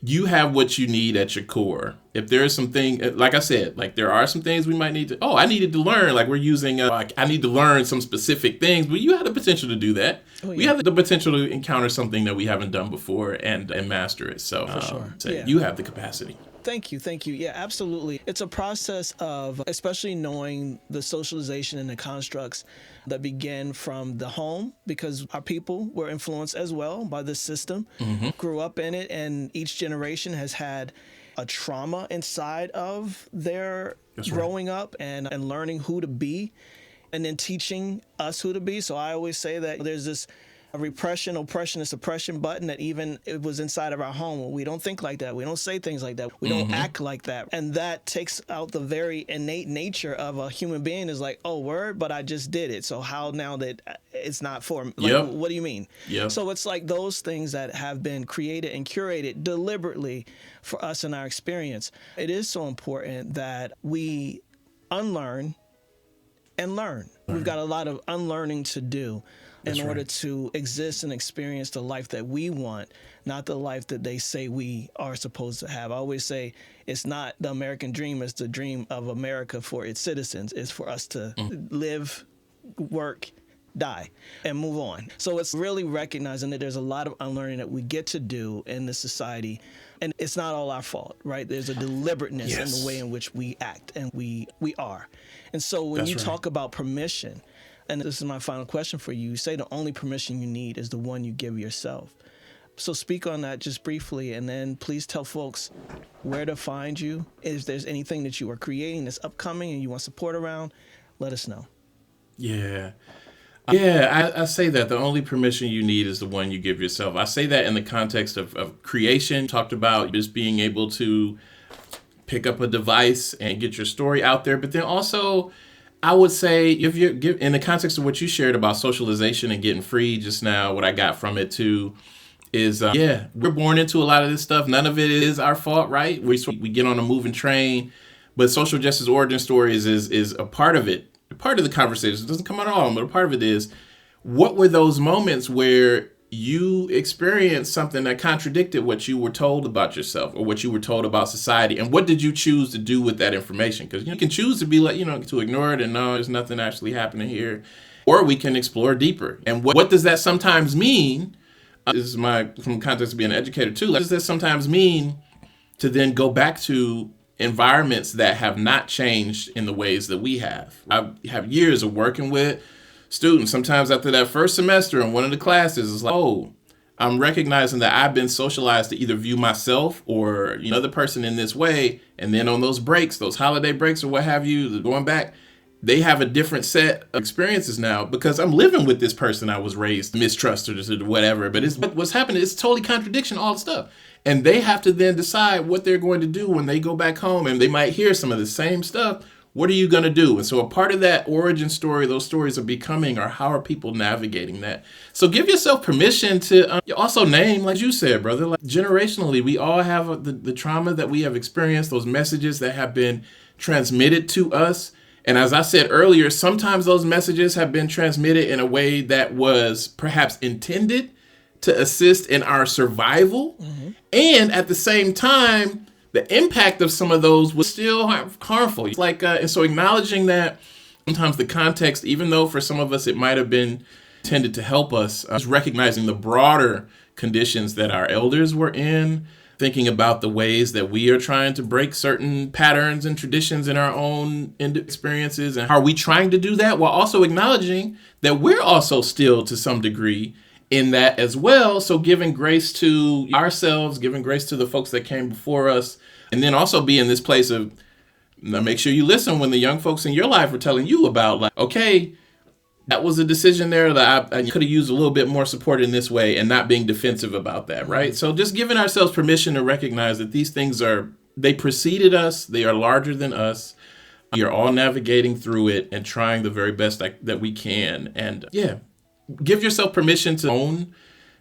you have what you need at your core. If there's something, like I said, like there are some things we might need to, I needed to learn, like we're using, I need to learn some specific things, but you have the potential to do that. We have the potential to encounter something that we haven't done before and master it. So, you have the capacity. Thank you. Yeah, absolutely. It's a process of especially knowing the socialization and the constructs that begin from the home, because our people were influenced as well by this system, grew up in it, and each generation has had a trauma inside of their growing up and learning who to be, and then teaching us who to be. So I always say that there's this repression, oppression, and suppression button that even it was inside of our home. We don't think like that. We don't say things like that. We don't act like that. And that takes out the very innate nature of a human being, is like, oh, word, but I just did it. So how now that it's not for me? Like, what do you mean? So it's like those things that have been created and curated deliberately for us in our experience. It is so important that we unlearn and learn. We've got a lot of unlearning to do in order to exist and experience the life that we want, not the life that they say we are supposed to have. I always say it's not the American dream, it's the dream of America for its citizens. It's for us to live, work, die, and move on. So it's really recognizing that there's a lot of unlearning that we get to do in this society, and it's not all our fault, right? There's a deliberateness in the way in which we act and we are. And so when you talk about permission, and this is my final question for you, you say the only permission you need is the one you give yourself. So speak on that just briefly, and then please tell folks where to find you. If there's anything that you are creating that's upcoming and you want support around, let us know. I say that the only permission you need is the one you give yourself. I say that in the context of creation. Talked about just being able to pick up a device and get your story out there, but then also I would say, if you're in the context of what you shared about socialization and getting free just now, what I got from it too is, we're born into a lot of this stuff. None of it is our fault, right? We get on a moving train, but social justice origin stories is a part of it, a part of the conversation. It doesn't come out all, but a part of it is, what were those moments where you experienced something that contradicted what you were told about yourself or what you were told about society? And what did you choose to do with that information? Because you can choose to be like, to ignore it and no, there's nothing actually happening here. Or we can explore deeper. And what does that sometimes mean This is from context of being an educator too. What does this sometimes mean to then go back to environments that have not changed in the ways that we have? I have years of working with students. Sometimes after that first semester in one of the classes, it's like, oh, I'm recognizing that I've been socialized to either view myself or another person in this way. And then on those breaks, those holiday breaks or what have you, going back, they have a different set of experiences now because I'm living with this person I was raised to mistrust or whatever. But what's happening is totally contradiction, all the stuff. And they have to then decide what they're going to do when they go back home, and they might hear some of the same stuff. What are you going to do? And so a part of that origin story, those stories of becoming, are how are people navigating that? So give yourself permission to also name, like you said, brother, like generationally, we all have the trauma that we have experienced, those messages that have been transmitted to us. And as I said earlier, sometimes those messages have been transmitted in a way that was perhaps intended to assist in our survival. Mm-hmm. And at the same time, the impact of some of those was still harmful. It's like, and so acknowledging that sometimes the context, even though for some of us it might have been intended to help us, just recognizing the broader conditions that our elders were in, thinking about the ways that we are trying to break certain patterns and traditions in our own experiences, and how are we trying to do that while also acknowledging that we're also still to some degree in that as well. So giving grace to ourselves, giving grace to the folks that came before us, and then also be in this place of, make sure you listen when the young folks in your life are telling you about, like, okay, that was a decision there that I could have used a little bit more support in this way, and not being defensive about that, right? So just giving ourselves permission to recognize that these things they preceded us, they are larger than us. We are all navigating through it and trying the very best that we can. And give yourself permission to own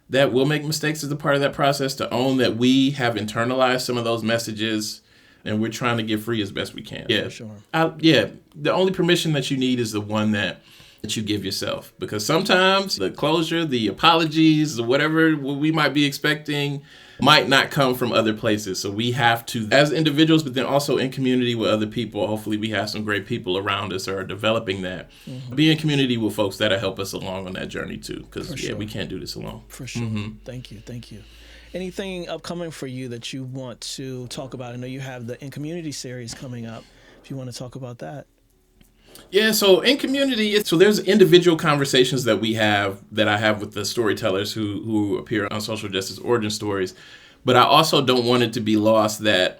that we'll make mistakes as a part of that process, to own that we have internalized some of those messages and we're trying to get free as best we can. Yeah, sure. The only permission that you need is the one that you give yourself, because sometimes the closure, the apologies, whatever we might be expecting might not come from other places. So we have to, as individuals, but then also in community with other people, hopefully we have some great people around us who are developing that. Mm-hmm. Be in community with folks that'll help us along on that journey too, because we can't do this alone. For sure. Mm-hmm. Thank you. Anything upcoming for you that you want to talk about? I know you have the In Community series coming up. If you want to talk about that. Yeah, so in community, there's individual conversations that I have with the storytellers who appear on Social Justice Origin Stories. But I also don't want it to be lost that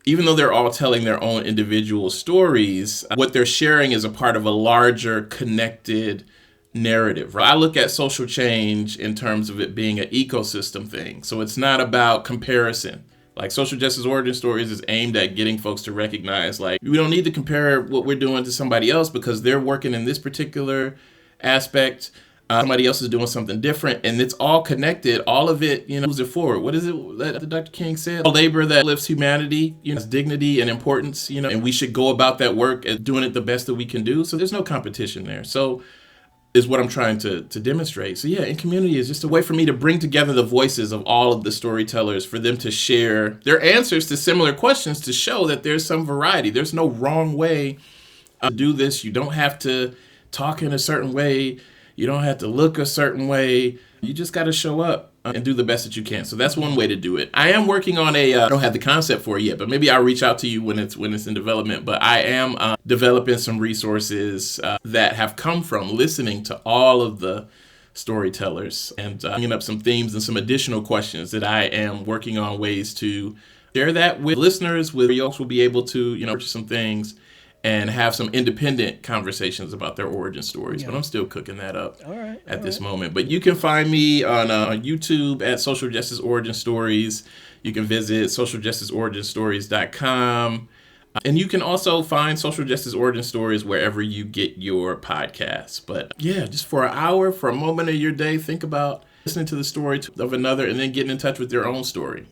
even though they're all telling their own individual stories, what they're sharing is a part of a larger connected narrative. Right? I look at social change in terms of it being an ecosystem thing. So it's not about comparison. Like Social Justice Origin Stories is aimed at getting folks to recognize, like, we don't need to compare what we're doing to somebody else because they're working in this particular aspect. Somebody else is doing something different, and it's all connected. All of it, moves it forward. What is it that Dr. King said? A labor that lifts humanity, has dignity and importance, and we should go about that work and doing it the best that we can do. So there's no competition there. So is what I'm trying to demonstrate. So in community is just a way for me to bring together the voices of all of the storytellers, for them to share their answers to similar questions, to show that there's some variety. There's no wrong way to do this. You don't have to talk in a certain way. You don't have to look a certain way. You just got to show up and do the best that you can. So that's one way to do it. I am working on I don't have the concept for it yet, but maybe I'll reach out to you when it's in development. But I am developing some resources that have come from listening to all of the storytellers, and bringing up some themes and some additional questions that I am working on ways to share that with listeners. With you also will be able to purchase some things and have some independent conversations about their origin stories. Yeah. But I'm still cooking that up at this moment. But you can find me on YouTube at Social Justice Origin Stories. You can visit socialjusticeoriginstories.com. And you can also find Social Justice Origin Stories wherever you get your podcasts. But just for an hour, for a moment of your day, think about listening to the story of another and then getting in touch with your own story,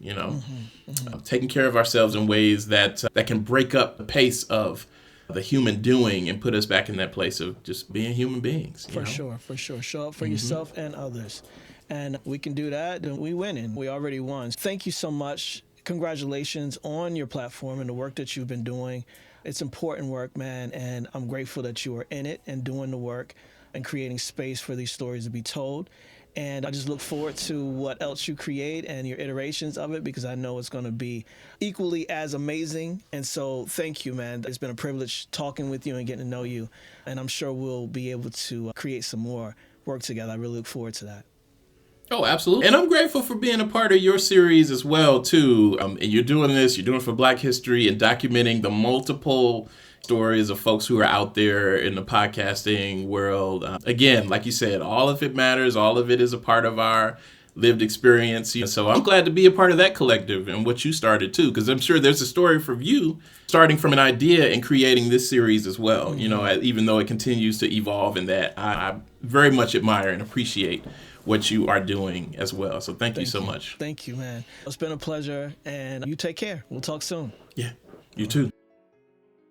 taking care of ourselves in ways that can break up the pace of the human doing and put us back in that place of just being human beings. For sure. Show up for yourself and others. And we can do that, and we winning. We already won. Thank you so much. Congratulations on your platform and the work that you've been doing. It's important work, man, and I'm grateful that you are in it and doing the work and creating space for these stories to be told. And I just look forward to what else you create and your iterations of it, because I know it's going to be equally as amazing. And so thank you, man. It's been a privilege talking with you and getting to know you. And I'm sure we'll be able to create some more work together. I really look forward to that. Oh, absolutely. And I'm grateful for being a part of your series as well, too. And you're doing it for Black history and documenting the multiple stories of folks who are out there in the podcasting world. Again, like you said, all of it matters. All of it is a part of our lived experience. So I'm glad to be a part of that collective and what you started, too, because I'm sure there's a story from you starting from an idea and creating this series as well, mm-hmm. Even though it continues to evolve in that. I very much admire and appreciate what you are doing as well. So thank you so much. Thank you, man. It's been a pleasure, and you take care. We'll talk soon. Yeah, you too.